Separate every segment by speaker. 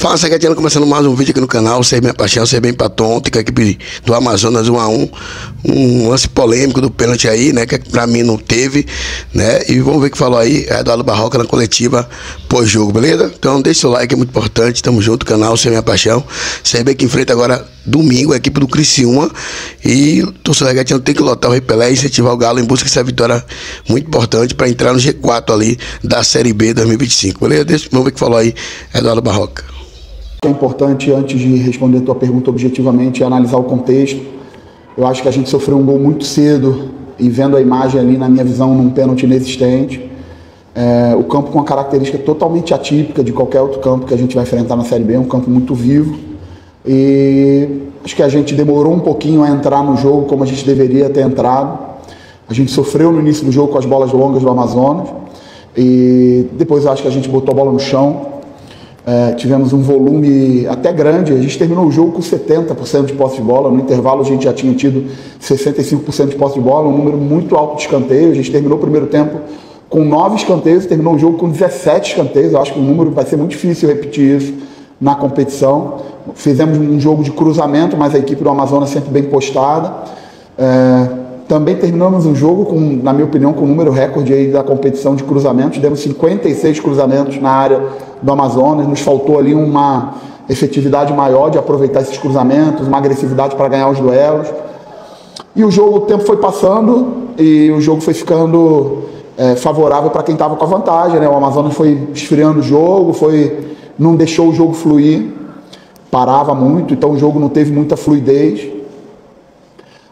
Speaker 1: Fala, Saguetiano, começando mais um vídeo aqui no canal. Sei Minha Paixão, Sei Bem Patom, ontem com a equipe do Amazonas 1-1. Um lance polêmico do pênalti aí, né? Que pra mim não teve, né? E vamos ver o que falou aí Eduardo Barroca na coletiva pós-jogo, beleza? Então deixa o like, é muito importante. Tamo junto, canal Sei Minha Paixão. Sei bem que enfrenta agora domingo a equipe do Criciúma. E o torcedor Saguetiano tem que lotar o Rei Pelé e incentivar o Galo em busca dessa vitória muito importante para entrar no G4 ali da Série B 2025, beleza? Vamos ver o que falou aí Eduardo Barroca.
Speaker 2: É importante, antes de responder a tua pergunta objetivamente, é analisar o contexto. Eu acho que a gente sofreu um gol muito cedo e vendo a imagem ali, na minha visão, num pênalti inexistente. O campo com uma característica totalmente atípica de qualquer outro campo que a gente vai enfrentar na Série B, é um campo muito vivo. E acho que a gente demorou um pouquinho a entrar no jogo como a gente deveria ter entrado. A gente sofreu no início do jogo com as bolas longas do Amazonas. E depois eu acho que a gente botou a bola no chão. Tivemos um volume até grande, a gente terminou o jogo com 70% de posse de bola, no intervalo a gente já tinha tido 65% de posse de bola, um número muito alto de escanteio. A gente terminou o primeiro tempo com 9 escanteios, terminou o jogo com 17 escanteios. Eu acho que o número vai ser muito difícil repetir isso na competição. Fizemos um jogo de cruzamento, mas a equipe do Amazonas sempre bem postada. Também terminamos um jogo, na minha opinião, com um número recorde aí da competição de cruzamentos. Demos 56 cruzamentos na área do Amazonas. Nos faltou ali uma efetividade maior de aproveitar esses cruzamentos, uma agressividade para ganhar os duelos. E o tempo foi passando e o jogo foi ficando favorável para quem estava com a vantagem, né? O Amazonas foi esfriando o jogo, não deixou o jogo fluir, parava muito, então o jogo não teve muita fluidez.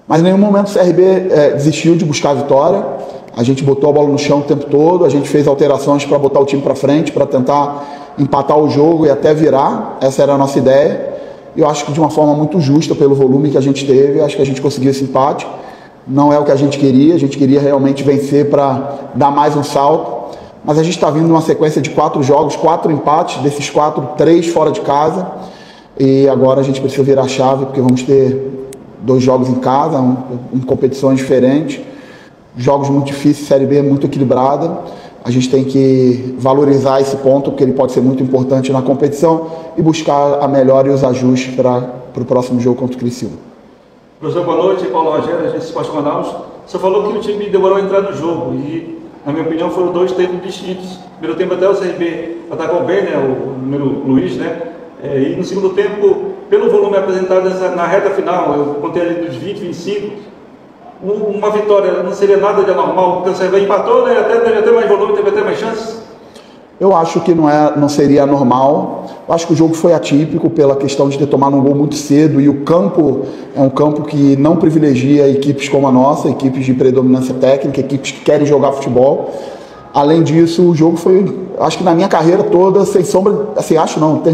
Speaker 2: Mas em nenhum momento o CRB desistiu de buscar a vitória. A gente botou a bola no chão o tempo todo, a gente fez alterações para botar o time para frente, para tentar empatar o jogo e até virar. Essa era a nossa ideia. E eu acho que de uma forma muito justa, pelo volume que a gente teve, acho que a gente conseguiu esse empate. Não é o que a gente queria realmente vencer para dar mais um salto. Mas a gente está vindo numa sequência de 4 jogos, 4 empates, desses 4, 3 fora de casa. E agora a gente precisa virar a chave, porque vamos ter 2 jogos em casa, em competições diferentes, jogos muito difíceis, Série B muito equilibrada. A gente tem que valorizar esse ponto, porque ele pode ser muito importante na competição, e buscar a melhora e os ajustes para o próximo jogo contra o Criciúma.
Speaker 3: Professor, boa noite, Paulo Rogério, agência Esporte Manaus. Você falou que o time demorou a entrar no jogo e, na minha opinião, foram 2 tempos distintos. No primeiro tempo até o CRB atacou bem, né, o número Luiz, né? E no segundo tempo, pelo volume apresentado na reta final, eu contei ali dos 20, 25, uma vitória não seria nada de anormal, porque o CRB empatou, né? Teve até mais volume, teve até mais chances.
Speaker 2: Eu acho que não seria anormal. Eu acho que o jogo foi atípico pela questão de ter tomado um gol muito cedo, e o campo é um campo que não privilegia equipes como a nossa, equipes de predominância técnica, equipes que querem jogar futebol. Além disso, o jogo foi, acho que na minha carreira toda, sem sombra, assim,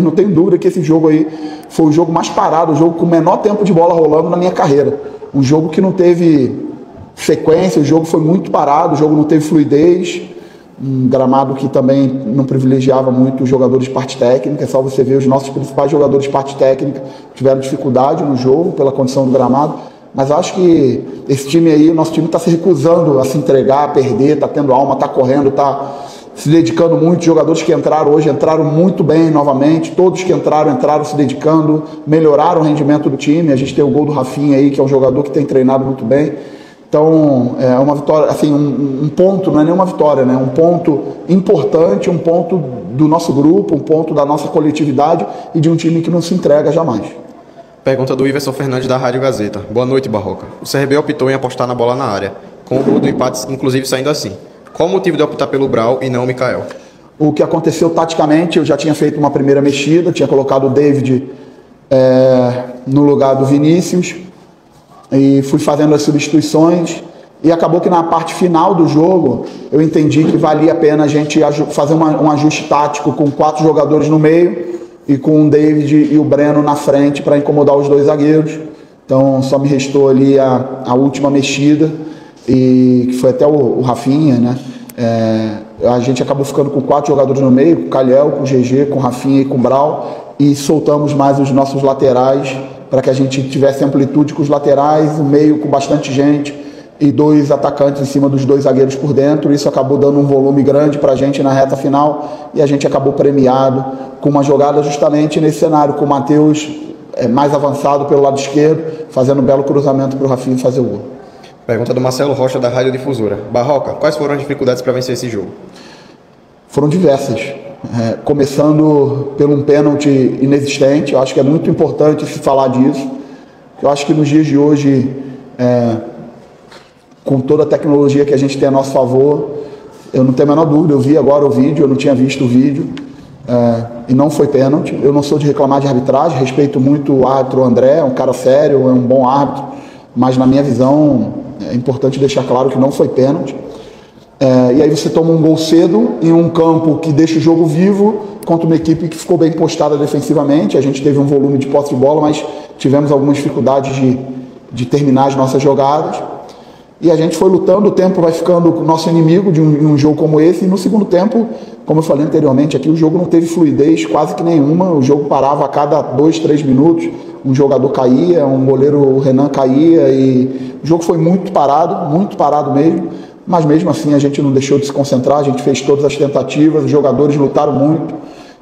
Speaker 2: não tenho dúvida que esse jogo aí foi o jogo mais parado, o jogo com o menor tempo de bola rolando na minha carreira. Um jogo que não teve sequência, o jogo foi muito parado, o jogo não teve fluidez, um gramado que também não privilegiava muito os jogadores de parte técnica. É só você ver os nossos principais jogadores de parte técnica tiveram dificuldade no jogo pela condição do gramado. Mas acho que esse time aí, o nosso time está se recusando a se entregar, a perder, está tendo alma, está correndo, está se dedicando muito. Os jogadores que entraram hoje entraram muito bem novamente. Todos que entraram se dedicando, melhoraram o rendimento do time. A gente tem o gol do Rafinha aí, que é um jogador que tem treinado muito bem. Então, é uma vitória, assim, um ponto, não é nem uma vitória, né? Um ponto importante, um ponto do nosso grupo, um ponto da nossa coletividade e de um time que não se entrega jamais.
Speaker 4: Pergunta do Iverson Fernandes, da Rádio Gazeta. Boa noite, Barroca. O CRB optou em apostar na bola na área, com o gol do empate, inclusive, saindo assim. Qual o motivo de optar pelo Brau e não o Mikael?
Speaker 2: O que aconteceu taticamente, eu já tinha feito uma primeira mexida, tinha colocado o David no lugar do Vinícius, e fui fazendo as substituições, e acabou que na parte final do jogo, eu entendi que valia a pena a gente fazer um ajuste tático com 4 jogadores no meio, e com o David e o Breno na frente para incomodar os 2 zagueiros. Então só me restou ali a última mexida, e que foi até o Rafinha, né? A gente acabou ficando com 4 jogadores no meio, com o Calhel, com o GG, com o Rafinha e com o Brau, e soltamos mais os nossos laterais para que a gente tivesse amplitude com os laterais, o meio com bastante gente, e 2 atacantes em cima dos 2 zagueiros por dentro. Isso acabou dando um volume grande para a gente na reta final e a gente acabou premiado com uma jogada justamente nesse cenário, com o Matheus mais avançado pelo lado esquerdo, fazendo um belo cruzamento para o Rafinha fazer o gol.
Speaker 4: Pergunta do Marcelo Rocha, da Rádio Difusora. Barroca, quais foram as dificuldades para vencer esse jogo?
Speaker 2: Foram diversas. Começando por um pênalti inexistente. Eu acho que é muito importante se falar disso. Eu acho que nos dias de hoje, com toda a tecnologia que a gente tem a nosso favor, eu não tenho a menor dúvida. Eu vi agora o vídeo, eu não tinha visto o vídeo, e não foi pênalti. Eu não sou de reclamar de arbitragem, respeito muito o árbitro André, é um cara sério, é um bom árbitro, mas na minha visão é importante deixar claro que não foi pênalti. E aí você toma um gol cedo em um campo que deixa o jogo vivo contra uma equipe que ficou bem postada defensivamente. A gente teve um volume de posse de bola, mas tivemos algumas dificuldades de terminar as nossas jogadas. E a gente foi lutando, o tempo vai ficando nosso inimigo de um jogo como esse. E no segundo tempo, como eu falei anteriormente aqui, o jogo não teve fluidez quase que nenhuma. O jogo parava a cada 2, 3 minutos. Um jogador caía, um goleiro, o Renan, caía. E o jogo foi muito parado mesmo. Mas mesmo assim a gente não deixou de se concentrar, a gente fez todas as tentativas, os jogadores lutaram muito.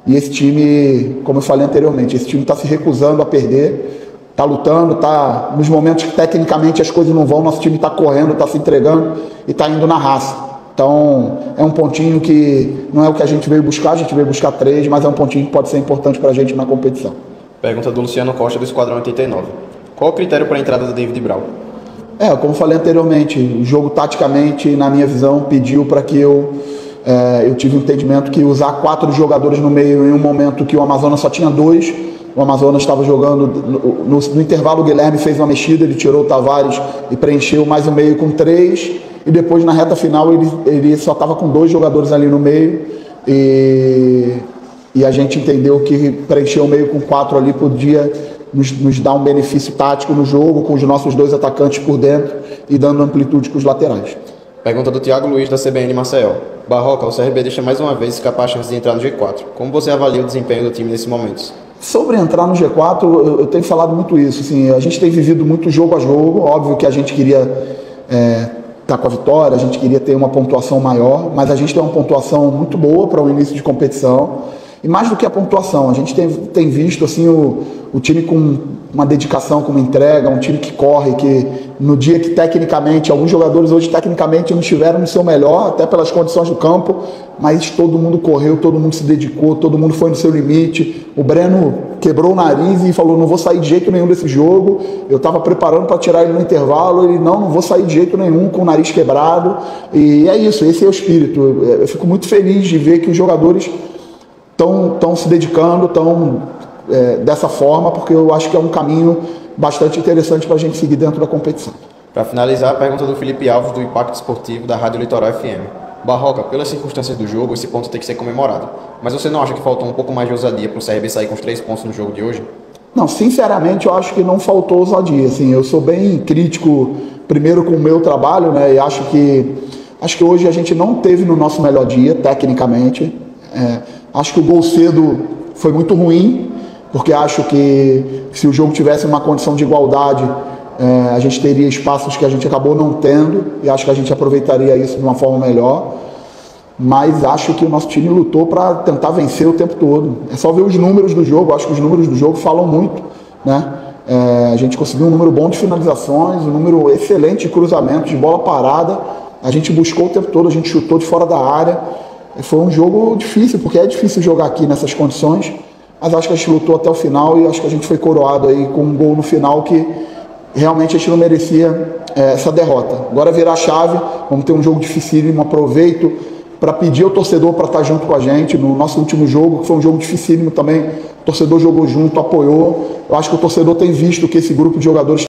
Speaker 2: E esse time, como eu falei anteriormente, esse time está se recusando a perder, está lutando, está nos momentos que tecnicamente as coisas não vão, nosso time está correndo, está se entregando e está indo na raça. Então é um pontinho que não é o que a gente veio buscar 3, mas é um pontinho que pode ser importante para a gente na competição.
Speaker 4: Pergunta do Luciano Costa, do Esquadrão 89. Qual o critério para a entrada do David Brau?
Speaker 2: Como eu falei anteriormente, o jogo taticamente, na minha visão, pediu para que eu tive um entendimento que usar 4 jogadores no meio em um momento que o Amazonas só tinha 2, o Amazonas estava jogando, no intervalo o Guilherme fez uma mexida, ele tirou o Tavares e preencheu mais o meio com 3, e depois na reta final ele só estava com 2 jogadores ali no meio, e a gente entendeu que preencher o meio com 4 ali podia nos dá um benefício tático no jogo, com os nossos 2 atacantes por dentro e dando amplitude com os laterais.
Speaker 4: Pergunta do Thiago Luiz, da CBN Maceió. Barroca, o CRB deixa mais uma vez escapar a chance de entrar no G4. Como você avalia o desempenho do time nesses momentos?
Speaker 2: Sobre entrar no G4, eu tenho falado muito isso. Assim, a gente tem vivido muito jogo a jogo. Óbvio que a gente queria estar com a vitória, a gente queria ter uma pontuação maior, mas a gente tem uma pontuação muito boa para o início de competição. E mais do que a pontuação, a gente tem visto assim, o time com uma dedicação, com uma entrega, um time que corre, que no dia que tecnicamente, alguns jogadores hoje tecnicamente não estiveram no seu melhor, até pelas condições do campo, mas todo mundo correu, todo mundo se dedicou, todo mundo foi no seu limite. O Breno quebrou o nariz e falou, não vou sair de jeito nenhum desse jogo. Eu estava preparando para tirar ele no intervalo, ele não vou sair de jeito nenhum com o nariz quebrado. E é isso, esse é o espírito. Eu fico muito feliz de ver que os jogadores estão se dedicando, dessa forma, porque eu acho que é um caminho bastante interessante para a gente seguir dentro da competição.
Speaker 4: Para finalizar, a pergunta do Felipe Alves, do Impacto Esportivo, da Rádio Litoral FM. Barroca, pelas circunstâncias do jogo, esse ponto tem que ser comemorado. Mas você não acha que faltou um pouco mais de ousadia para o CRB sair com os 3 pontos no jogo de hoje?
Speaker 2: Não, sinceramente, eu acho que não faltou ousadia. Assim, eu sou bem crítico, primeiro com o meu trabalho, né? E acho que hoje a gente não teve no nosso melhor dia, tecnicamente. Acho que o gol cedo foi muito ruim, porque acho que se o jogo tivesse uma condição de igualdade, a gente teria espaços que a gente acabou não tendo, e acho que a gente aproveitaria isso de uma forma melhor. Mas acho que o nosso time lutou para tentar vencer o tempo todo. É só ver os números do jogo, acho que os números do jogo falam muito, né? A gente conseguiu um número bom de finalizações, um número excelente de cruzamentos, de bola parada. A gente buscou o tempo todo, a gente chutou de fora da área. Foi um jogo difícil, porque é difícil jogar aqui nessas condições, mas acho que a gente lutou até o final e acho que a gente foi coroado aí com um gol no final que realmente a gente não merecia essa derrota. Agora virar a chave, vamos ter um jogo dificílimo, aproveito para pedir ao torcedor para estar junto com a gente no nosso último jogo, que foi um jogo dificílimo também, o torcedor jogou junto, apoiou. Eu acho que o torcedor tem visto que esse grupo de jogadores